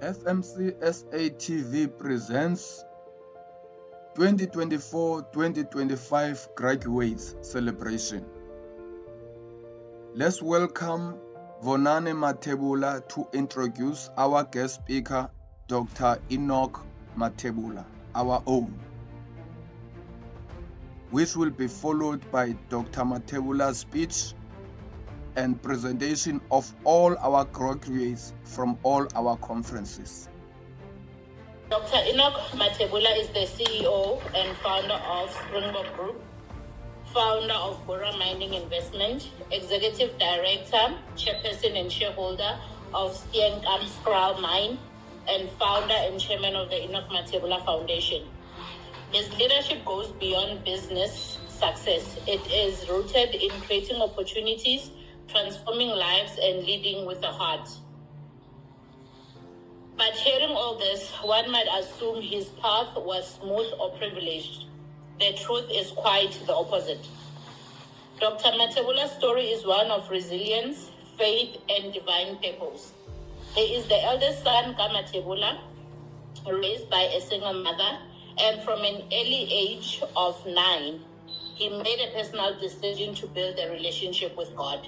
FMCSA TV presents 2024-2025 Graduates Celebration. Let's welcome Vonane Mathebula to introduce our guest speaker, Dr. Enock Mathebula, our own, which will be followed by Dr. Mathebula's speech and presentation of all our graduates from all our conferences. Dr. Enock Mathebula is the CEO and founder of Springbok Group, founder of Bora Mining Investment, executive director, chairperson and shareholder of Steenkamp Mine, and founder and chairman of the Enock Mathebula Foundation. His leadership goes beyond business success. It is rooted in creating opportunities, transforming lives, and leading with a heart. But hearing all this, one might assume his path was smooth or privileged. The truth is quite the opposite. Dr. Mathebula's story is one of resilience, faith, and divine purpose. He is the eldest son, Mathebula, raised by a single mother, and from an early age of 9, he made a personal decision to build a relationship with God.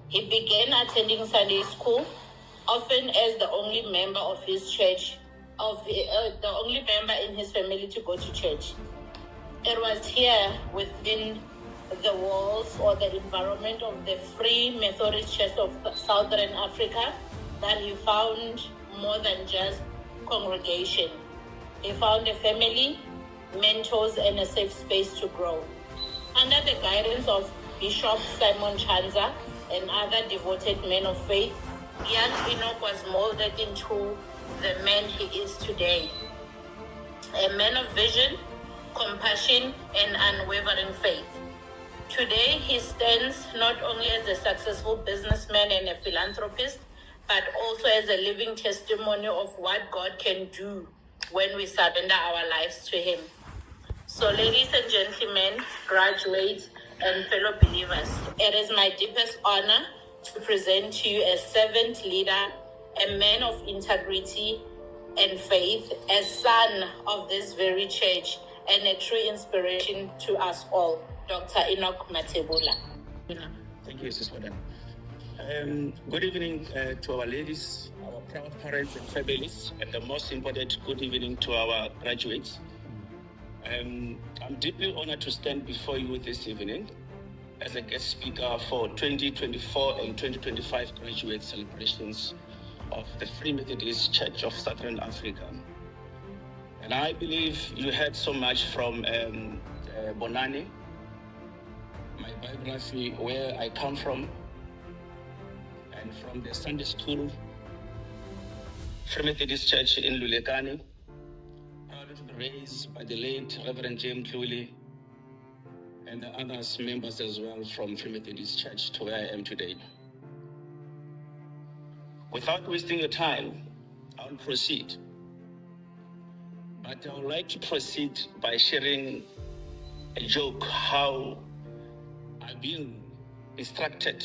He began attending Sunday school, often as the only member of his church, the only member in his family to go to church. It was here within the walls or the environment of the Free Methodist Church of Southern Africa that he found more than just congregation. He found a family, mentors, and a safe space to grow. Under the guidance of Bishop Simon Chanza and other devoted men of faith, young Enock was molded into the man he is today. A man of vision, compassion, and unwavering faith. Today, he stands not only as a successful businessman and a philanthropist, but also as a living testimony of what God can do when we surrender our lives to Him. So, ladies and gentlemen, graduates, and fellow believers, it is my deepest honor to present to you a servant leader, a man of integrity and faith, a son of this very church, and a true inspiration to us all, Dr. Enock Mathebula. Thank you, Sister Madam. Good evening to our ladies, our proud parents and families, and the most important, good evening to our graduates. I'm deeply honored to stand before you this evening as a guest speaker for 2024 and 2025 graduate celebrations of the Free Methodist Church of Southern Africa. And I believe you heard so much from Bonani, my biography, where I come from, and from the Sunday school, Free Methodist Church in Lulekani, raised by the late Reverend James Tluli and the others members as well from Free Methodist Church to where I am today. Without wasting your time, I'll proceed. But I would like to proceed by sharing a joke how I've been instructed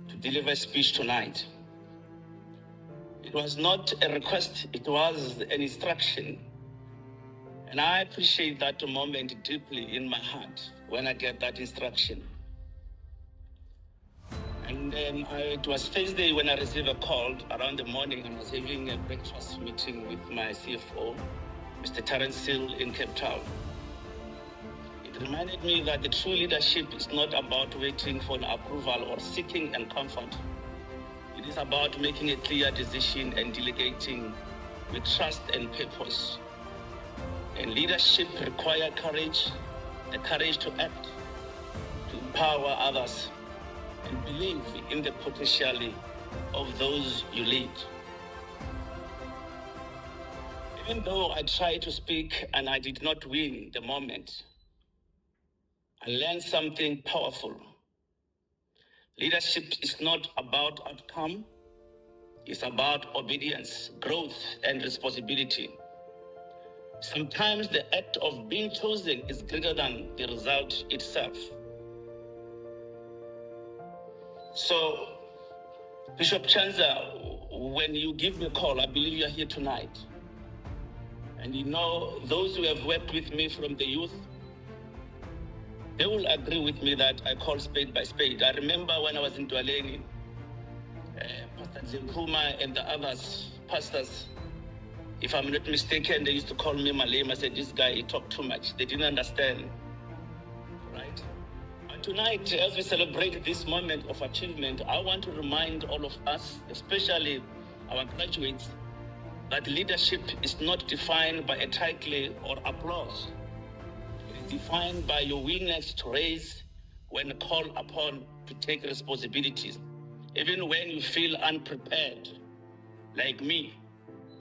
to deliver a speech tonight. It was not a request, it was an instruction. And I appreciate that moment deeply in my heart when I get that instruction. And then it was Thursday when I received a call around the morning, and I was having a breakfast meeting with my CFO, Mr. Terence Seal in Cape Town. It reminded me that the true leadership is not about waiting for an approval or seeking and comfort. It is about making a clear decision and delegating with trust and purpose. And leadership requires courage, the courage to act, to empower others, and believe in the potential of those you lead. Even though I tried to speak and I did not win the moment, I learned something powerful. Leadership is not about outcome, it's about obedience, growth, and responsibility. Sometimes the act of being chosen is greater than the result itself. So Bishop Chanza when you give me a call, I believe you are here tonight. And you know, those who have worked with me from the youth, they will agree with me that I call spade by spade. I remember when I was in Dwaleni, Pastor Zipuma and the others, pastors, if I'm not mistaken, they used to call me Malema. I said, this guy, he talked too much. They didn't understand, right? But tonight, as we celebrate this moment of achievement, I want to remind all of us, especially our graduates, that leadership is not defined by a title or applause. It is defined by your willingness to raise when called upon to take responsibilities, even when you feel unprepared, like me,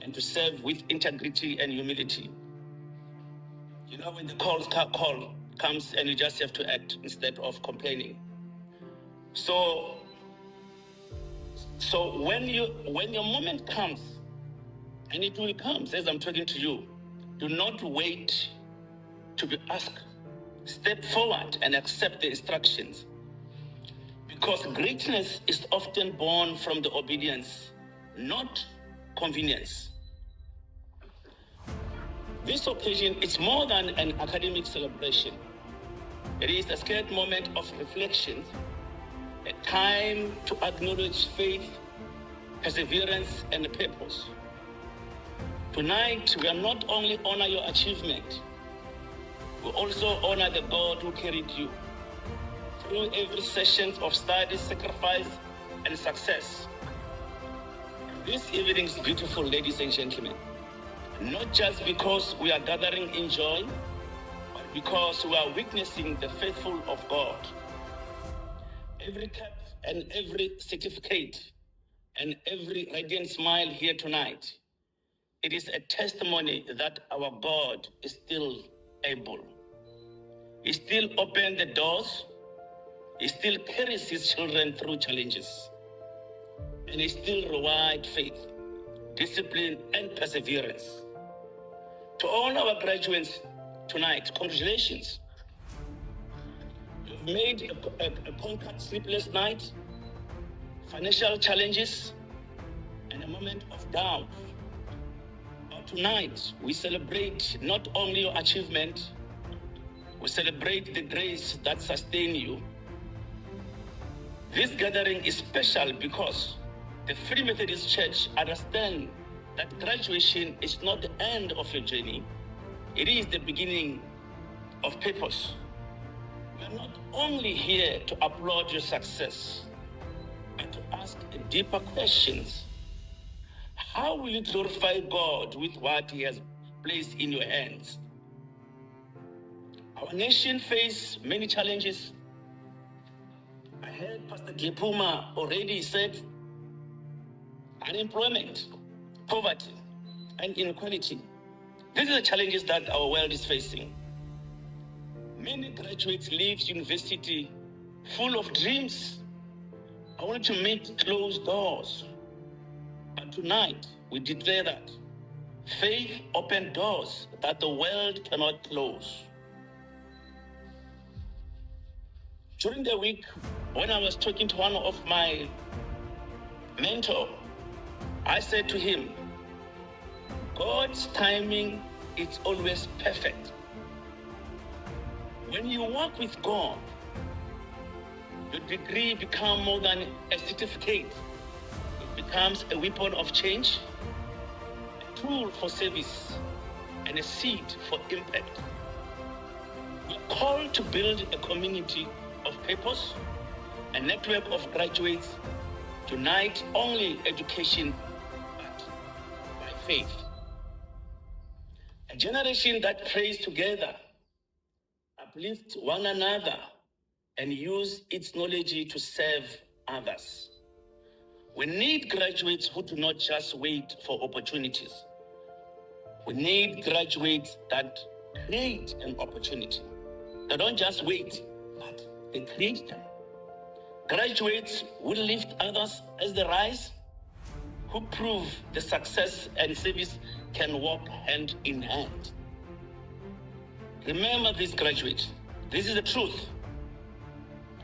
and to serve with integrity and humility. You know, when the call comes and you just have to act instead of complaining. So when your moment comes, and it will come as I'm talking to you, do not wait to be asked. Step forward and accept the instructions. Because greatness is often born from the obedience, not convenience. This occasion is more than an academic celebration. It is a scared moment of reflection, a time to acknowledge faith, perseverance, and purpose. Tonight, we are not only honor your achievement, we also honor the God who carried you through every session of study, sacrifice, and success. This evening is beautiful, ladies and gentlemen, not just because we are gathering in joy, but because we are witnessing the faithful of God. Every cap and every certificate and every radiant smile here tonight, it is a testimony that our God is still able. He still opens the doors. He still carries his children through challenges. And he still rewards faith, discipline, and perseverance. To all our graduates tonight, congratulations. You've made a conquered sleepless night, financial challenges, and a moment of doubt. But tonight, we celebrate not only your achievement, we celebrate the grace that sustains you. This gathering is special because the Free Methodist Church understands that graduation is not the end of your journey. It is the beginning of purpose. We are not only here to applaud your success, but to ask deeper questions. How will you glorify God with what he has placed in your hands? Our nation faces many challenges. I heard Pastor Gepuma already said unemployment, poverty, and inequality. These are the challenges that our world is facing. Many graduates leave university full of dreams. I wanted to meet closed doors. But tonight, we declare that faith opens doors that the world cannot close. During the week, when I was talking to one of my mentors, I said to him, God's timing is always perfect. When you work with God, your degree becomes more than a certificate. It becomes a weapon of change, a tool for service, and a seed for impact. We're called to build a community of purpose, a network of graduates, unite only education, but by faith. A generation that prays together, uplifts one another, and use its knowledge to serve others. We need graduates who do not just wait for opportunities. We need graduates that create an opportunity. They don't just wait, but they create them. Graduates who lift others as they rise, who prove the success and service can walk hand in hand. Remember this, graduate. This is the truth.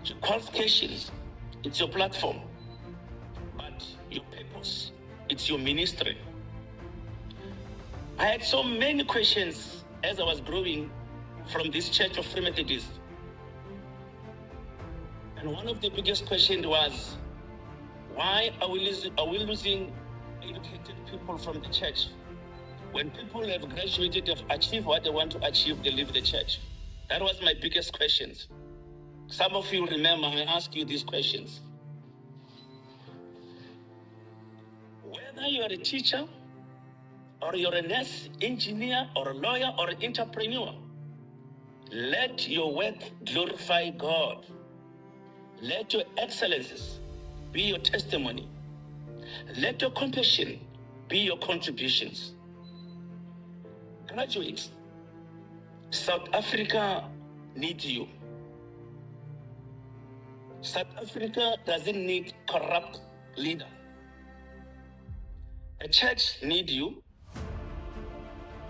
Your qualifications, it's your platform. But your purpose it's your ministry. I had so many questions as I was growing from this Church of Free Methodists. And one of the biggest questions was, why are we losing educated people from the church? When people have graduated, have achieved what they want to achieve, they leave the church. That was my biggest questions. Some of you remember I asked you these questions. Whether you're a teacher, or you're a nurse, engineer, or a lawyer, or an entrepreneur, let your work glorify God. Let your excellences be your testimony. Let your compassion be your contributions. Graduates, South Africa needs you. South Africa doesn't need corrupt leader. The church needs you.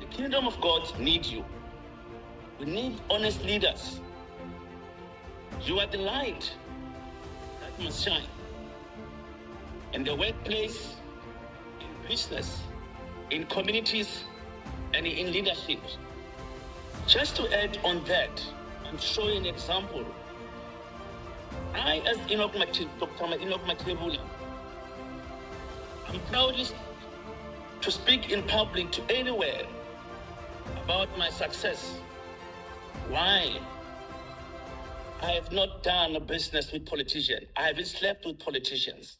The kingdom of God needs you. We need honest leaders. You are the light that must shine in the workplace, in business, in communities, and in leadership. Just to add on that and show you an example, I, as Dr. Enock Mathebula, I'm proud to speak in public to anywhere about my success. Why? I have not done a business with politicians. I haven't slept with politicians.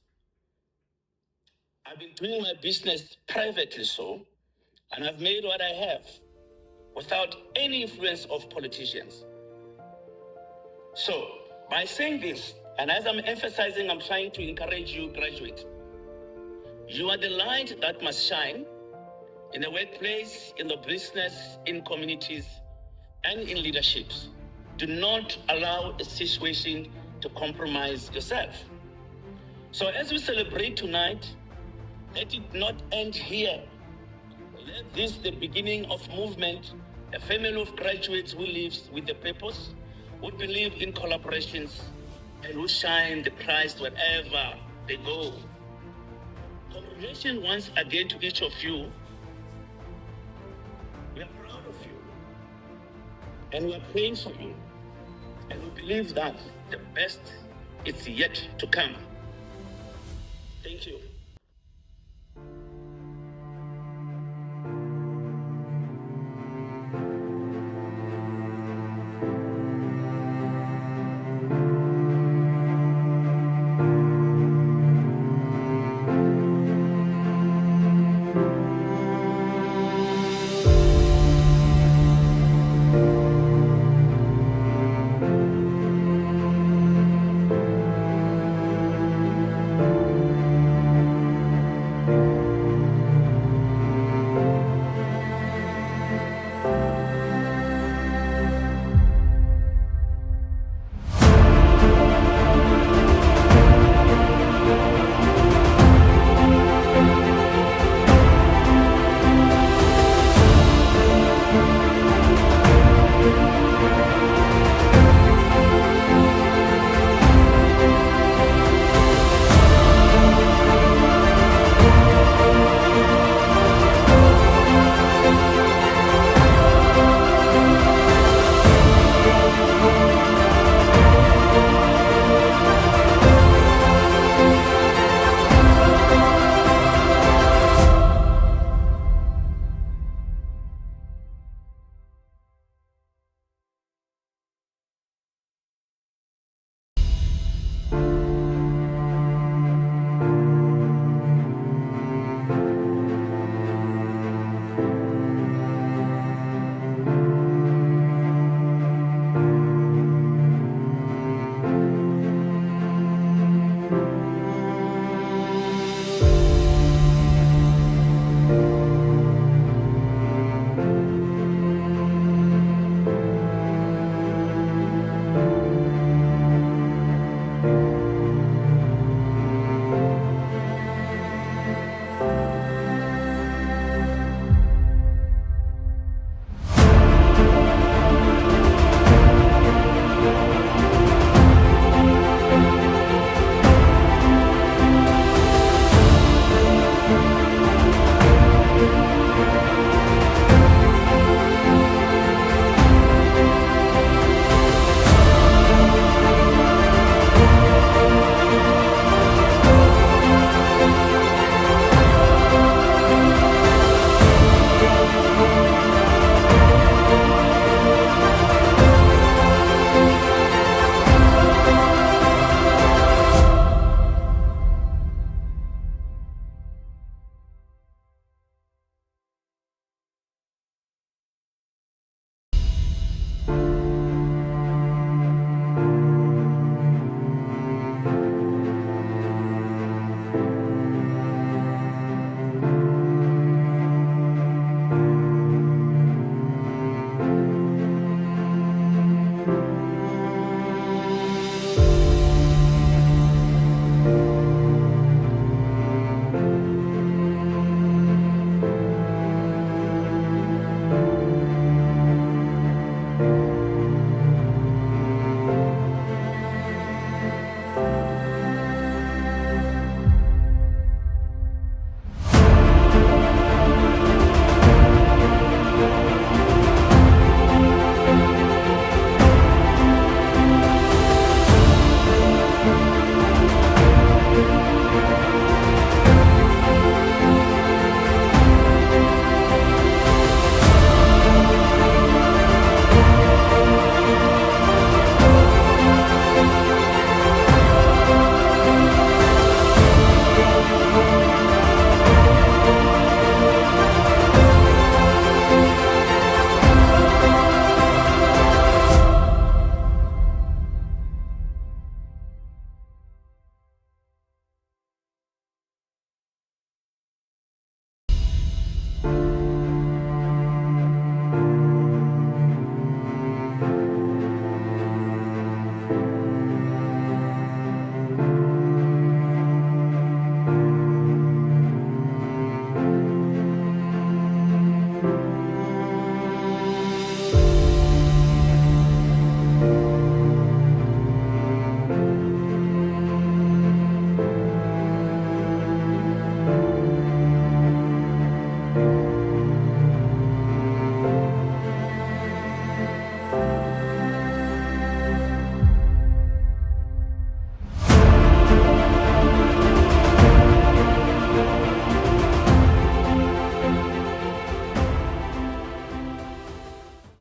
I've been doing my business privately and I've made what I have without any influence of politicians. So, by saying this, and as I'm emphasizing, I'm trying to encourage you, graduate. You are the light that must shine in the workplace, in the business, in communities, and in leaderships. Do not allow a situation to compromise yourself. So as we celebrate tonight, let it not end here. Let this the beginning of movement, a family of graduates who lives with a purpose, who believe in collaborations, and who shine the Christ wherever they go. Congratulations once again to each of you. We are proud of you. And we are praying for you. And we believe that the best is yet to come. Thank you.